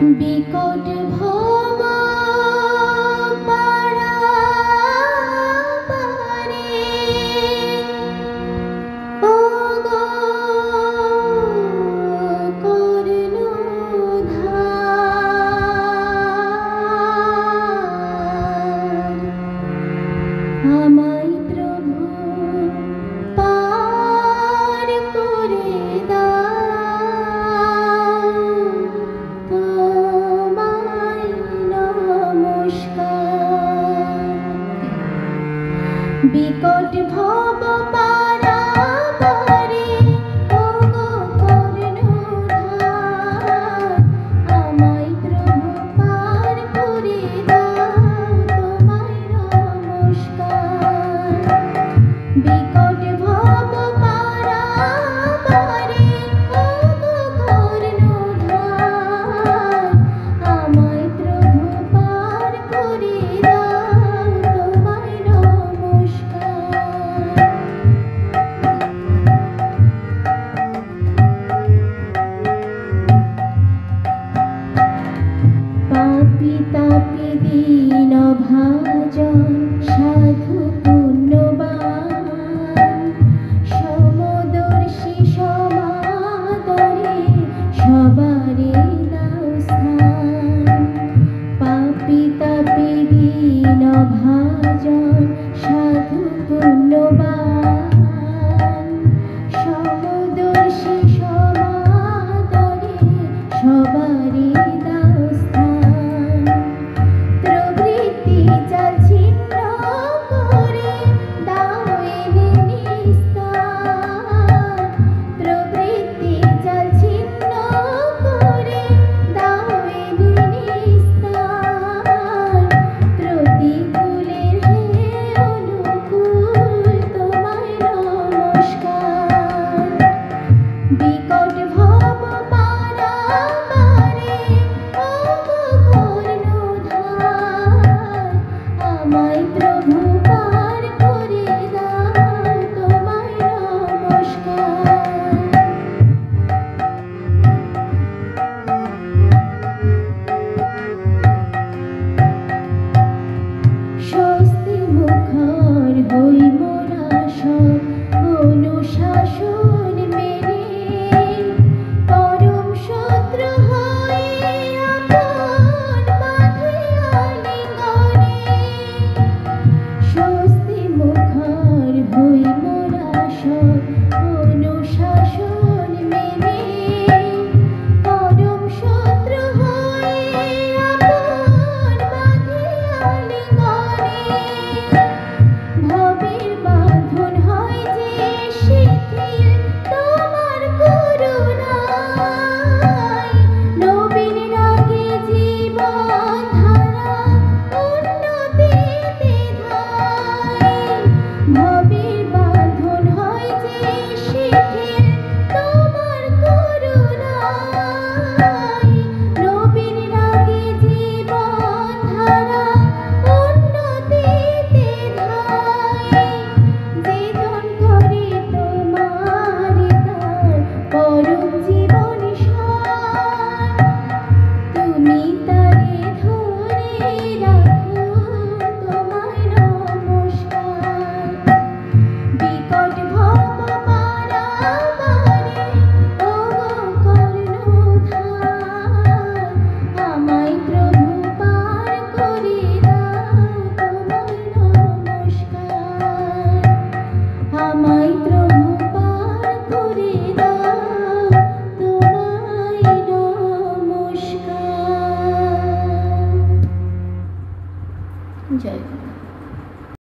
বিকট ভব পারাপারে ওগো কর্ণধার আমায় প্রভু পার করে দাও তোমায় নমস্কার। বিকট ভব পারাপারে ওগো কর্ণধার আমায় প্রভু পার করে দাও তোমায় নমস্কার। বিকট ভব পারাপারে ওগো কর্ণধার আমায় প্রভু পার করে দাও তোমায় নমস্কার। পাপী তাপী দীন ভাজন সাধু পুণ্যবান সমদর্শী সমাদরে সবাই